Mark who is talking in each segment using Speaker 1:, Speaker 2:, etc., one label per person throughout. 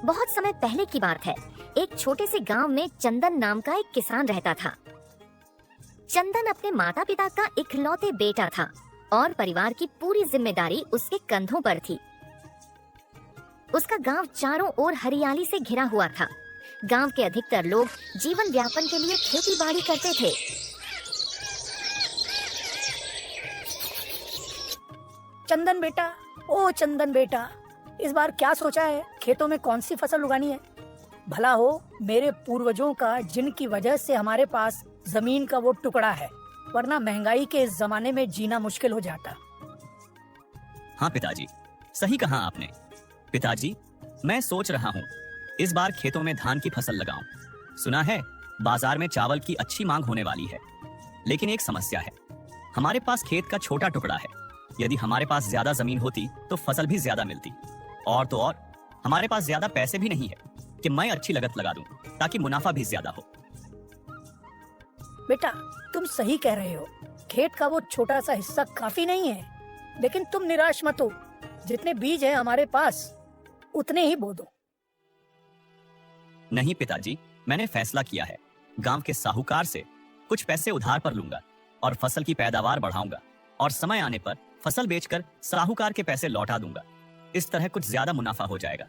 Speaker 1: बहुत समय पहले की बात है। एक छोटे से गांव में चंदन नाम का एक किसान रहता था। चंदन अपने माता पिता का इकलौते बेटा था और परिवार की पूरी जिम्मेदारी उसके कंधों पर थी। उसका गांव चारों ओर हरियाली से घिरा हुआ था। गांव के अधिकतर लोग जीवन यापन के लिए खेती बाड़ी करते थे।
Speaker 2: चंदन बेटा, ओ चंदन बेटा, इस बार क्या सोचा है? खेतों में कौन सी फसल उगानी है? भला हो मेरे पूर्वजों का, जिनकी वजह से हमारे पास जमीन का वो टुकड़ा है, वरना महंगाई के इस जमाने में जीना मुश्किल हो जाता।
Speaker 3: हाँ पिताजी, सही कहा आपने। पिताजी, मैं सोच रहा हूँ इस बार खेतों में धान की फसल लगाऊं। सुना है बाजार में चावल की अच्छी मांग होने वाली है, लेकिन एक समस्या है। हमारे पास खेत का छोटा टुकड़ा है। यदि हमारे पास ज्यादा जमीन होती तो फसल भी ज्यादा मिलती, और तो और हमारे पास ज्यादा पैसे भी नहीं है कि मैं अच्छी लागत लगा दूं ताकि मुनाफा भी ज्यादा हो।
Speaker 2: बेटा, तुम सही कह रहे हो। खेत का वो छोटा सा हिस्सा काफी नहीं है, लेकिन तुम निराश मत हो। जितने बीज है हमारे पास उतने ही बो दो।
Speaker 3: नहीं पिताजी, मैंने फैसला किया है। गांव के साहूकार से कुछ पैसे उधार पर लूंगा और फसल की पैदावार बढ़ाऊंगा, और समय आने पर फसल बेचकर साहूकार के पैसे लौटा दूंगा। इस तरह कुछ ज्यादा मुनाफा हो जाएगा।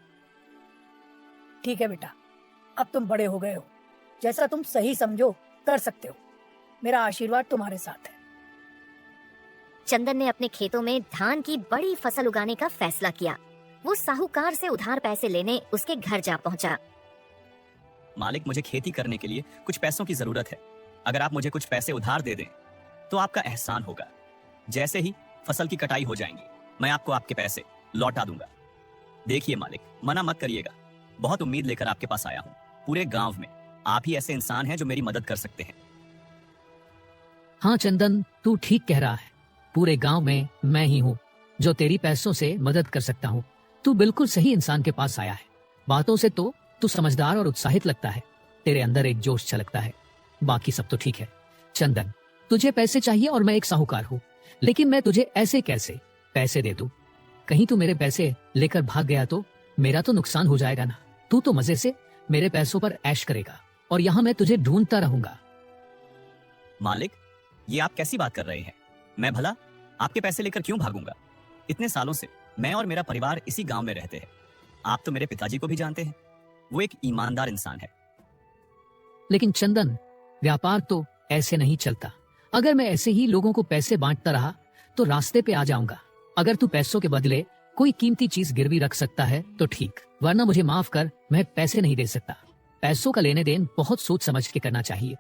Speaker 2: ठीक है बेटा, अब तुम बड़े हो गए हो। जैसा तुम सही समझो कर सकते हो। मेरा आशीर्वाद तुम्हारे साथ है।
Speaker 1: चंदन ने अपने खेतों में धान की बड़ी फसल उगाने का फैसला किया। वो साहूकार से उधार पैसे लेने उसके घर जा पहुंचा।
Speaker 3: मालिक, मुझे खेती करने के लिए कुछ पैसों की जरूरत है। अगर आप मुझे कुछ पैसे उधार दे दें तो आपका एहसान होगा। जैसे ही फसल की कटाई हो जाएंगी, मैं आपको आपके पैसे लौटा दूंगा। देखिए मालिक, मना मत करिएगा। बहुत उम्मीद लेकर आपके पास आया हूँ। पूरे गांव में आप ही ऐसे इंसान हैं जो मेरी मदद कर सकते हैं।
Speaker 4: हाँ चंदन, तू ठीक कह रहा है। पूरे गांव में मैं ही हूँ जो तेरी पैसों से मदद कर सकता हूँ। तू बिल्कुल सही इंसान के पास आया है। बातों से तो तू समझदार और उत्साहित लगता है। तेरे अंदर एक जोश छलकता है। बाकी सब तो ठीक है। चंदन, तुझे पैसे चाहिए और मैं एक साहूकार हूँ, लेकिन मैं तुझे ऐसे कैसे पैसे दे दूं? कहीं तू मेरे पैसे लेकर भाग गया तो मेरा तो नुकसान हो जाएगा ना। तू तो मजे से मेरे पैसों पर ऐश करेगा और यहाँ मैं तुझे ढूंढता रहूंगा।
Speaker 3: मालिक, ये आप कैसी बात कर रहे हैं? मैं भला आपके पैसे लेकर क्यों भागूंगा? इतने सालों से मैं और मेरा परिवार इसी गांव में रहते हैं। आप तो मेरे पिताजी को भी जानते हैं। वो एक ईमानदार इंसान है।
Speaker 4: लेकिन चंदन, व्यापार तो ऐसे नहीं चलता। अगर मैं ऐसे ही लोगों को पैसे बांटता रहा तो रास्ते पे आ जाऊंगा। अगर तू पैसों के बदले कोई कीमती चीज गिरवी रख सकता है तो ठीक, वरना मुझे माफ कर, मैं पैसे नहीं दे सकता। पैसों का लेने देन बहुत सोच समझ के करना चाहिए।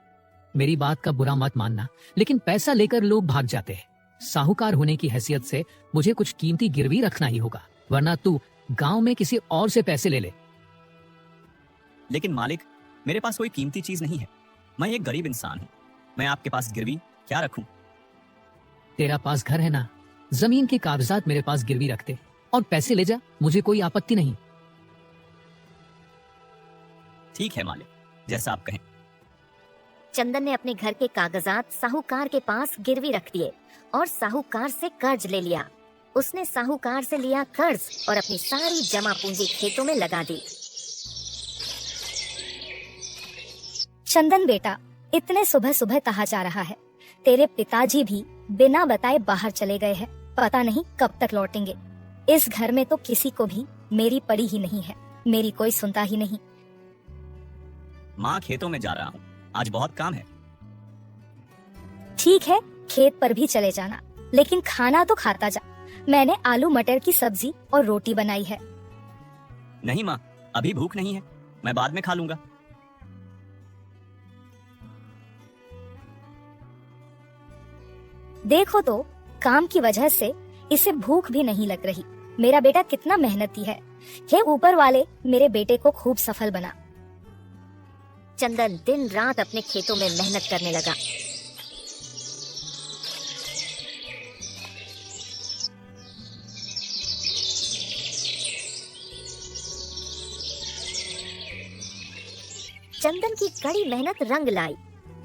Speaker 4: मेरी बात का बुरा मत मानना, लेकिन पैसा लेकर लोग भाग जाते हैं। साहूकार होने की हैसियत से मुझे कुछ कीमती गिरवी रखना ही होगा, वरना तू गांव में किसी और से पैसे ले ले।
Speaker 3: लेकिन मालिक, मेरे पास कोई कीमती चीज नहीं है। मैं एक गरीब इंसान हूँ। मैं आपके पास गिरवी क्या रखूं?
Speaker 4: तेरा पास घर है ना, जमीन के कागजात मेरे पास गिरवी रखते और पैसे ले जा, मुझे कोई आपत्ति नहीं।
Speaker 3: ठीक है मालिक, जैसा आप कहें।
Speaker 1: चंदन ने अपने घर के कागजात साहूकार के पास गिरवी रख दिए और साहूकार से कर्ज ले लिया। उसने साहूकार से लिया कर्ज और अपनी सारी जमा पूंजी खेतों में लगा दी।
Speaker 5: चंदन बेटा, इतने सुबह सुबह कहाँ जा रहा है? तेरे पिताजी भी बिना बताए बाहर चले गए हैं। पता नहीं कब तक लौटेंगे। इस घर में तो किसी को भी मेरी पड़ी ही नहीं है। मेरी कोई सुनता ही नहीं।
Speaker 3: माँ, खेतों में जा रहा हूँ, आज बहुत काम है।
Speaker 5: ठीक है, खेत पर भी चले जाना, लेकिन खाना तो खाता जा। मैंने आलू मटर की सब्जी और रोटी बनाई है।
Speaker 3: नहीं माँ, अभी भूख नहीं है, मैं बाद में खा लूंगा।
Speaker 5: देखो तो, काम की वजह से इसे भूख भी नहीं लग रही। मेरा बेटा कितना मेहनती है। हे ऊपर वाले, मेरे बेटे को खूब सफल बना।
Speaker 1: चंदन दिन रात अपने खेतों में मेहनत करने लगा। चंदन की कड़ी मेहनत रंग लाई।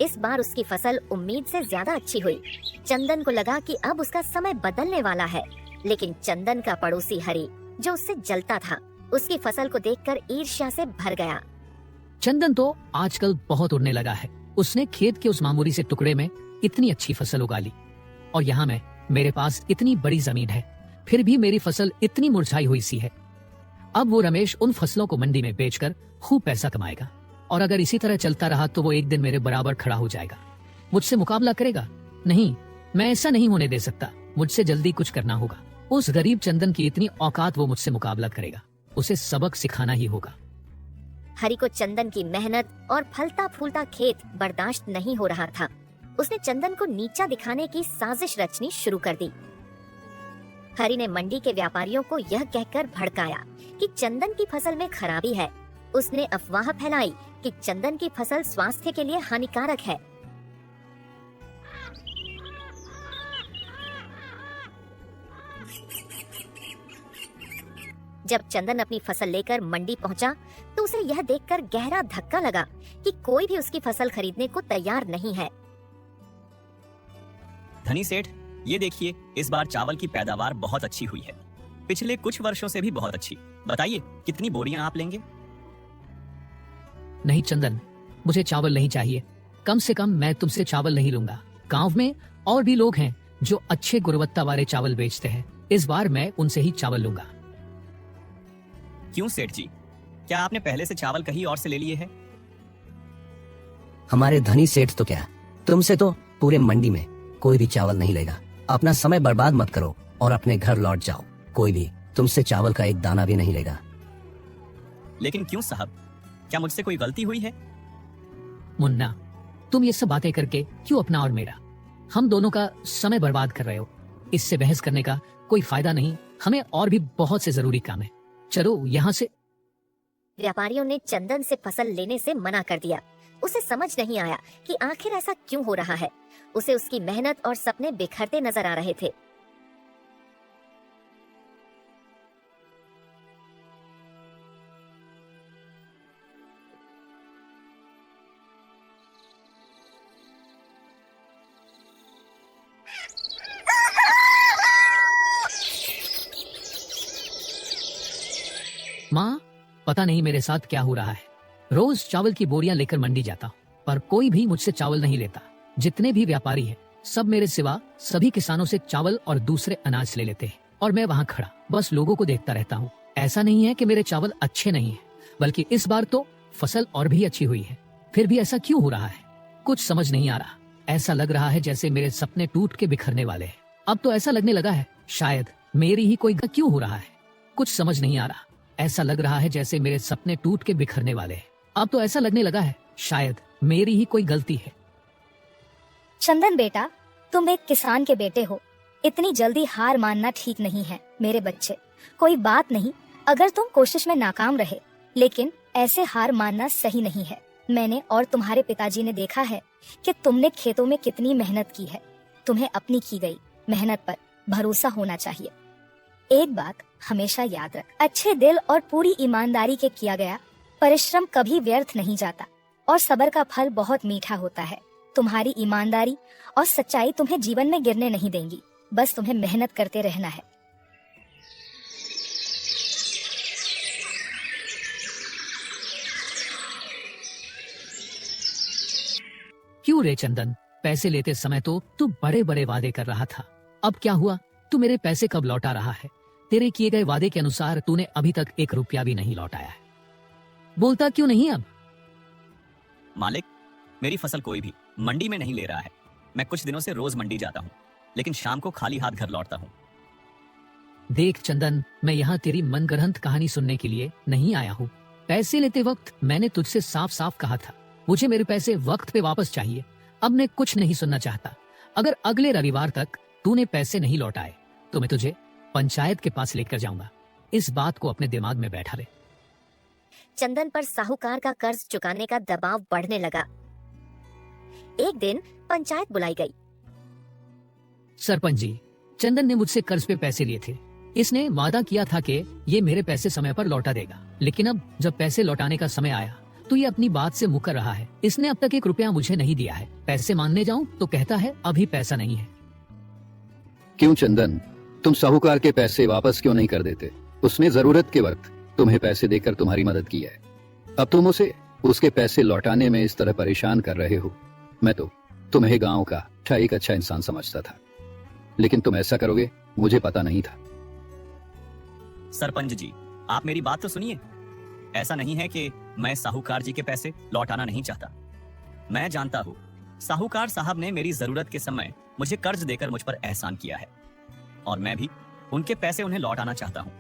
Speaker 1: इस बार उसकी फसल उम्मीद से ज्यादा अच्छी हुई। चंदन को लगा कि अब उसका समय बदलने वाला है, लेकिन चंदन का पड़ोसी हरी, जो उससे जलता था, उसकी फसल को देखकर ईर्ष्या से भर गया।
Speaker 4: चंदन तो आजकल बहुत उड़ने लगा है। उसने खेत के उस मामूली से टुकड़े में इतनी अच्छी फसल उगा ली, और यहाँ मेरे पास इतनी बड़ी जमीन है, फिर भी मेरी फसल इतनी मुरझाई हुई सी है। अब वो रमेश उन फसलों को मंडी में बेचकर खूब पैसा कमाएगा, और अगर इसी तरह चलता रहा तो वो एक दिन मेरे बराबर खड़ा हो जाएगा, मुझसे मुकाबला करेगा। नहीं, मैं ऐसा नहीं होने दे सकता। मुझसे जल्दी कुछ करना होगा। उस गरीब चंदन की इतनी औकात, वो मुझसे मुकाबला करेगा। उसे सबक सिखाना ही होगा।
Speaker 1: हरी को चंदन की मेहनत और फलता फूलता खेत बर्दाश्त नहीं हो रहा था। उसने चंदन को नीचा दिखाने की साजिश रचनी शुरू कर दी। हरी ने मंडी के व्यापारियों को यह कहकर भड़काया कि चंदन की फसल में खराबी है। उसने अफवाह फैलाई कि चंदन की फसल स्वास्थ्य के लिए हानिकारक है। जब चंदन अपनी फसल लेकर मंडी पहुंचा, तो उसे यह देखकर गहरा धक्का लगा कि कोई भी उसकी फसल खरीदने को तैयार नहीं है।
Speaker 3: धनी सेठ, ये देखिए, इस बार चावल की पैदावार बहुत अच्छी हुई है, पिछले कुछ वर्षों से भी बहुत अच्छी। बताइए कितनी बोरियां आप लेंगे?
Speaker 4: नहीं चंदन, मुझे चावल नहीं चाहिए। कम से कम मैं तुमसे चावल नहीं लूंगा। गांव में और भी लोग हैं जो अच्छे गुणवत्ता वाले चावल बेचते हैं। इस बार मैं उनसे ही चावल लूंगा।
Speaker 3: क्यों सेठ जी, क्या आपने पहले से चावल कहीं और से ले लिए हैं?
Speaker 6: हमारे धनी सेठ तो क्या, तुमसे तो पूरे मंडी में कोई भी चावल नहीं लेगा। अपना समय बर्बाद मत करो और अपने घर लौट जाओ। कोई भी तुमसे चावल का एक दाना भी नहीं लेगा।
Speaker 3: लेकिन क्यों साहब, क्या मुझसे कोई गलती हुई है?
Speaker 4: मुन्ना, तुम ये सब बातें करके क्यों अपना और मेरा, हम दोनों का समय बर्बाद कर रहे हो। इससे बहस करने का कोई फायदा नहीं। हमें और भी बहुत से जरूरी काम है। चलो यहाँ से।
Speaker 1: व्यापारियों ने चंदन से फसल लेने से मना कर दिया। उसे समझ नहीं आया कि आखिर ऐसा क्यों हो रहा है। उसे उसकी मेहनत और सपने बिखरते नजर आ रहे थे।
Speaker 4: माँ, पता नहीं मेरे साथ क्या हो रहा है। रोज चावल की बोरियां लेकर मंडी जाता हूँ, पर कोई भी मुझसे चावल नहीं लेता। जितने भी व्यापारी हैं, सब मेरे सिवा सभी किसानों से चावल और दूसरे अनाज ले लेते हैं, और मैं वहाँ खड़ा बस लोगों को देखता रहता हूँ। ऐसा नहीं है कि मेरे चावल अच्छे नहीं है, बल्कि इस बार तो फसल और भी अच्छी हुई है। फिर भी ऐसा क्यों हो रहा है, कुछ समझ नहीं आ रहा। ऐसा लग रहा है जैसे मेरे सपने टूट के बिखरने वाले हैं। अब तो ऐसा लगने लगा है शायद मेरी ही कोई क्यों हो रहा है, कुछ समझ नहीं आ रहा। ऐसा लग रहा है जैसे मेरे सपने टूट के बिखरने वाले हैं। अब तो ऐसा लगने लगा है शायद मेरी ही कोई गलती है।
Speaker 5: चंदन बेटा, तुम एक किसान के बेटे हो। इतनी जल्दी हार मानना ठीक नहीं है मेरे बच्चे। कोई बात नहीं अगर तुम कोशिश में नाकाम रहे, लेकिन ऐसे हार मानना सही नहीं है। मैंने और तुम्हारे पिताजी ने देखा है कि तुमने खेतों में कितनी मेहनत की है। तुम्हें अपनी की गई मेहनत पर भरोसा होना चाहिए। एक बात हमेशा याद रख, अच्छे दिल और पूरी ईमानदारी के किया गया परिश्रम कभी व्यर्थ नहीं जाता, और सब्र का फल बहुत मीठा होता है। तुम्हारी ईमानदारी और सच्चाई तुम्हें जीवन में गिरने नहीं देंगी। बस तुम्हें मेहनत करते रहना है।
Speaker 4: क्यों रे चंदन, पैसे लेते समय तो तू बड़े बड़े वादे कर रहा था। अब क्या हुआ, तू मेरे पैसे कब लौटा रहा है? तेरे किए गए वादे के अनुसार तूने अभी तक 1 रुपया भी नहीं लौटाया है। बोलता क्यों नहीं अब?
Speaker 3: मालिक, मेरी फसल कोई भी मंडी में नहीं ले रहा है। मैं कुछ दिनों से रोज मंडी जाता हूँ, लेकिन शाम को खाली हाथ घर लौटता हूँ।
Speaker 4: देख चंदन, मैं यहाँ तेरी मनगढ़ंत कहानी सुनने के लिए नहीं आया हूँ। पैसे लेते वक्त मैंने तुझसे साफ साफ कहा था, मुझे मेरे पैसे वक्त पे वापस चाहिए। अब मैं कुछ नहीं सुनना चाहता। अगर अगले रविवार तक तूने पैसे नहीं लौटाए तो मैं तुझे पंचायत के पास लेकर जाऊंगा। इस बात को अपने दिमाग में बैठा ले।
Speaker 1: चंदन पर साहूकार का कर्ज चुकाने का दबाव बढ़ने लगा। एक दिन पंचायत बुलाई गई।
Speaker 4: सरपंच जी, चंदन ने मुझसे कर्ज पे पैसे लिए थे। इसने वादा किया था कि ये मेरे पैसे समय पर लौटा देगा, लेकिन अब जब पैसे लौटाने का समय आया तू ये अपनी बात से मुकर रहा है। इसने अब तक 1 रुपया मुझे नहीं दिया है। पैसे मांगने जाऊं तो कहता है अभी पैसा नहीं है।
Speaker 7: क्यों चंदन, तुम साहूकार के पैसे वापस क्यों नहीं कर देते? उसने जरूरत के वक्त तुम्हें पैसे देकर तुम्हारी मदद की है। अब तुम उसे उसके पैसे लौटाने में इस तरह परेशान कर रहे हो। मैं तो तुम्हें गांव का एक अच्छा इंसान समझता था, लेकिन तुम ऐसा करोगे मुझे पता नहीं था।
Speaker 3: सरपंच जी, आप मेरी बात तो सुनिए। ऐसा नहीं है कि मैं साहूकार जी के पैसे लौटाना नहीं चाहता। मैं जानता हूँ साहूकार साहब ने मेरी जरूरत के समय मुझे कर्ज देकर मुझ पर एहसान किया है, और मैं भी उनके पैसे उन्हें लौटाना चाहता हूँ।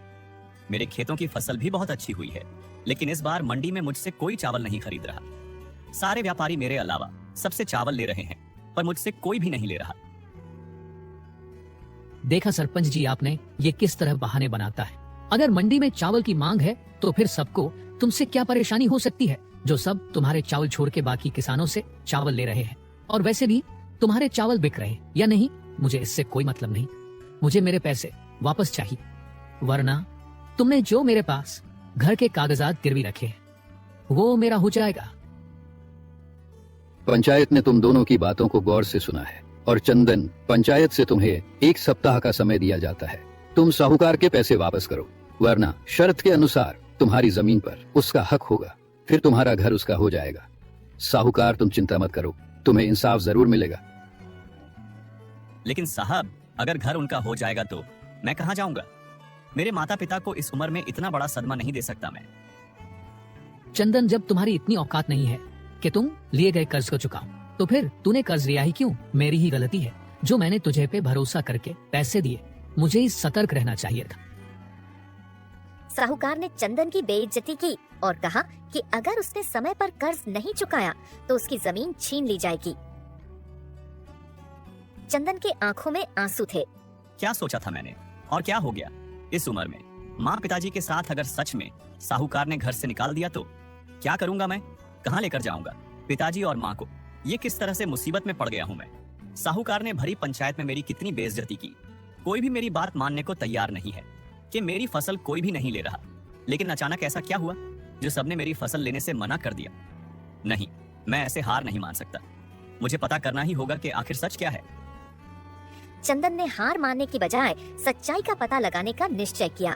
Speaker 3: मेरे खेतों की फसल भी बहुत अच्छी हुई है, लेकिन इस बार मंडी में मुझसे कोई चावल नहीं खरीद रहा। सारे व्यापारी मेरे अलावा सबसे चावल ले रहे हैं, पर मुझसे कोई भी नहीं ले रहा।
Speaker 4: देखा सरपंच जी आपने ये किस तरह बहाने बनाता है। अगर मंडी में चावल की मांग है तो फिर सबको तुमसे क्या परेशानी हो सकती है, जो सब तुम्हारे चावल छोड़ के बाकी किसानों से चावल ले रहे हैं। और वैसे भी तुम्हारे चावल बिक रहे हैं या नहीं, मुझे इससे कोई मतलब नहीं। मुझे मेरे पैसे वापस चाहिए, वरना तुमने जो मेरे पास घर के कागजात गिरवी रखे हैं वो मेरा हो जाएगा।
Speaker 7: पंचायत ने तुम दोनों की बातों को गौर से सुना है, और चंदन, पंचायत से तुम्हें 1 सप्ताह का समय दिया जाता है। तुम साहूकार के पैसे वापस करो, वरना शर्त के अनुसार तुम्हारी जमीन पर उसका हक होगा। फिर तुम्हारा घर उसका हो जाएगा। साहूकार, तुम चिंता मत करो, तुम्हें इंसाफ जरूर मिलेगा।
Speaker 3: लेकिन साहब, अगर घर उनका हो जाएगा तो मैं कहाँ जाऊंगा? मेरे माता पिता को इस उम्र में इतना बड़ा सदमा नहीं दे सकता मैं।
Speaker 4: चंदन, जब तुम्हारी इतनी औकात नहीं है कि तुम लिए गए कर्ज को चुकाओ, तो फिर तूने कर्ज लिया ही क्यों? मेरी ही गलती है जो मैंने तुझे पे भरोसा करके पैसे दिए। मुझे ही सतर्क रहना चाहिए था।
Speaker 1: साहूकार ने चंदन की बेइज्जती की और कहा कि अगर उसने समय पर कर्ज नहीं चुकाया तो उसकी जमीन छीन ली जाएगी। चंदन के आंखों में आंसू थे।
Speaker 3: क्या सोचा था मैंने, और क्या हो गया? इस उम्र में माँ पिताजी के साथ अगर सच में साहूकार ने घर से निकाल दिया तो क्या करूंगा मैं? कहाँ लेकर जाऊंगा पिताजी और माँ को? ये किस तरह से मुसीबत में पड़ गया हूँ मैं। साहूकार ने भरी पंचायत में मेरी कितनी बेइज्जती की। कोई भी मेरी बात मानने को तैयार नहीं है कि मेरी फसल कोई भी नहीं ले रहा। लेकिन अचानक ऐसा क्या हुआ जो सबने मेरी फसल लेने से मना कर दिया? नहीं, मैं ऐसे हार नहीं मान सकता। मुझे पता करना ही होगा कि आखिर सच क्या है।
Speaker 1: चंदन ने हार मानने की बजाय सच्चाई का पता लगाने का निश्चय किया।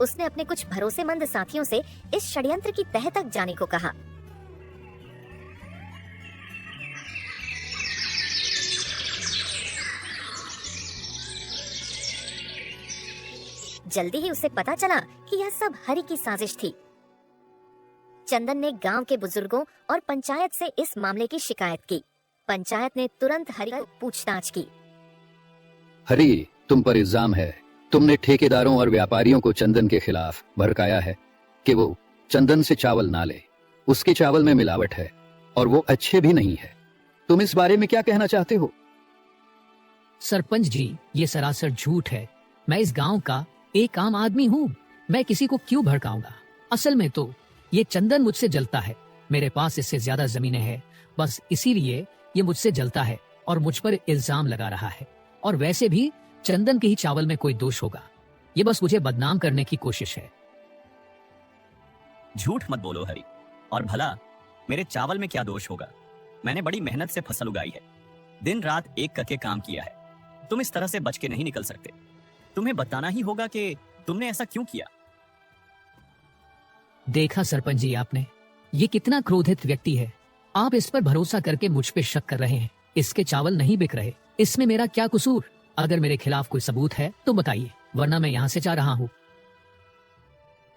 Speaker 1: उसने अपने कुछ भरोसेमंद साथियों से इस षड्यंत्र की तह तक जाने को कहा। जल्दी ही उसे पता चला कि यह सब हरि की साजिश थी। चंदन ने गांव के बुजुर्गों और पंचायत से इस मामले की शिकायत की। पंचायत ने तुरंत हरि को पूछताछ की।
Speaker 7: हरि, तुम पर इल्जाम है तुमने ठेकेदारों और व्यापारियों को चंदन के खिलाफ भड़काया है कि वो चंदन से चावल ना ले। उसके चावल में मिलावट है और वो अच्छे भी नहीं है। तुम इस बारे में क्या कहना चाहते हो?
Speaker 4: सरपंच जी, ये सरासर झूठ है। मैं इस गांव का एक आम आदमी हूँ। मैं किसी को क्यों भड़काऊंगा? असल में तो ये चंदन मुझसे जलता है। मेरे पास इससे ज्यादा जमीनें हैं, बस इसीलिए ये मुझसे जलता है और मुझ पर इल्जाम लगा रहा है। और वैसे भी चंदन के ही चावल में कोई दोष होगा। ये बस मुझे बदनाम करने की कोशिश है।
Speaker 3: झूठ मत बोलो हरि। और भला मेरे चावल में क्या दोष होगा? मैंने बड़ी मेहनत से फसल उगाई है, दिन रात एक करके काम किया है। तुम इस तरह से बच के नहीं निकल सकते। तुम्हें बताना ही होगा कि तुमने ऐसा क्यों किया।
Speaker 4: देखा सरपंच जी आपने, ये कितना क्रोधित व्यक्ति है। आप इस पर भरोसा करके मुझ पे शक कर रहे हैं। इसके चावल नहीं बिक रहे, इसमें मेरा क्या कसूर? अगर मेरे खिलाफ कोई सबूत है तो बताइए, वरना मैं यहाँ से जा रहा हूँ।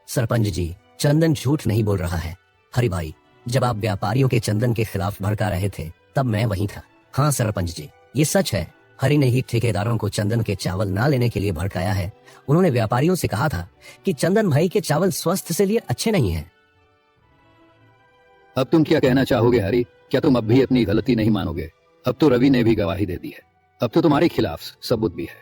Speaker 6: सरपंच जी, चंदन झूठ नहीं बोल रहा है। हरि भाई, जब आप व्यापारियों के चंदन के खिलाफ भड़का रहे थे तब मैं वहीं था। हाँ सरपंच जी, ये सच है। हरि ने ही ठेकेदारों को चंदन के चावल ना लेने के लिए भड़काया है। उन्होंने व्यापारियों से कहा था कि चंदन भाई के चावल स्वास्थ्य से लिए अच्छे नहीं हैं।
Speaker 7: अब तुम क्या कहना चाहोगे हरि? क्या तुम अब भी अपनी गलती नहीं मानोगे? अब तो रवि ने भी गवाही दे दी है। अब तो तुम्हारे खिलाफ सबूत भी है।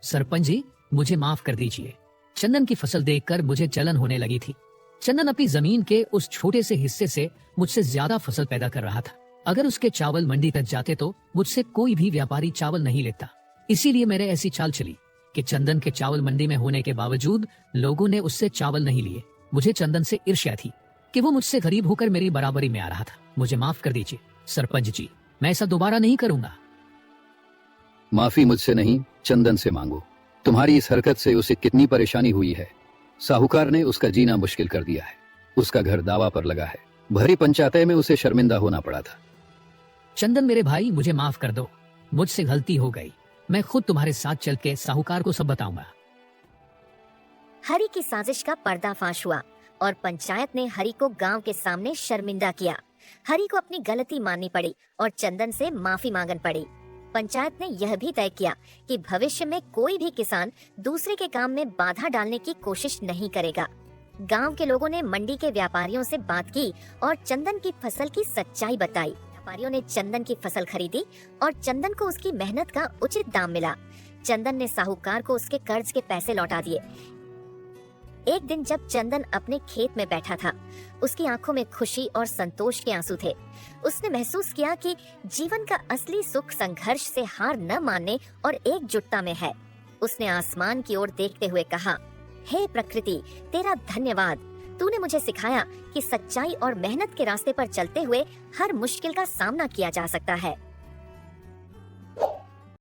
Speaker 4: सरपंच जी, मुझे माफ कर दीजिए। चंदन की फसल देखकर मुझे जलन होने लगी थी। चंदन अपनी जमीन के उस छोटे से हिस्से से मुझसे ज्यादा फसल पैदा कर रहा था। अगर उसके चावल मंडी तक जाते तो मुझसे कोई भी व्यापारी चावल नहीं लेता। इसीलिए मेरे ऐसी चाल चली कि चंदन के चावल मंडी में होने के बावजूद लोगों ने उससे चावल नहीं लिए। मुझे चंदन से ईर्ष्या थी। कि वो मुझसे गरीब होकर मेरी बराबरी में आ रहा था। मुझे माफ कर दीजिए सरपंच जी, मैं ऐसा दोबारा नहीं करूंगा।
Speaker 7: माफी मुझसे नहीं, चंदन से मांगो। तुम्हारी इस हरकत से उसे कितनी परेशानी हुई है। साहूकार ने उसका जीना मुश्किल कर दिया है। उसका घर दावा पर लगा है। भरी पंचायत में उसे शर्मिंदा होना पड़ा था।
Speaker 4: चंदन मेरे भाई, मुझे माफ कर दो, मुझसे गलती हो गई। मैं खुद तुम्हारे साथ चल के साहूकार को सब बताऊंगा।
Speaker 1: हरि की साजिश का पर्दाफाश हुआ और पंचायत ने हरि को गांव के सामने शर्मिंदा किया। हरि को अपनी गलती माननी पड़ी और चंदन से माफी मांगन पड़ी। पंचायत ने यह भी तय किया कि भविष्य में कोई भी किसान दूसरे के काम में बाधा डालने की कोशिश नहीं करेगा। गांव के लोगों ने मंडी के व्यापारियों से बात की और चंदन की फसल की सच्चाई बताई। व्यापारियों ने चंदन की फसल खरीदी और चंदन को उसकी मेहनत का उचित दाम मिला। चंदन ने साहूकार को उसके कर्ज के पैसे लौटा दिए। एक दिन जब चंदन अपने खेत में बैठा था, उसकी आंखों में खुशी और संतोष के आंसू थे। उसने महसूस किया कि जीवन का असली सुख संघर्ष से हार न मानने और एकजुटता में है। उसने आसमान की ओर देखते हुए कहा, हे प्रकृति, तेरा धन्यवाद। तूने मुझे सिखाया कि सच्चाई और मेहनत के रास्ते पर चलते हुए हर मुश्किल का सामना किया जा सकता है।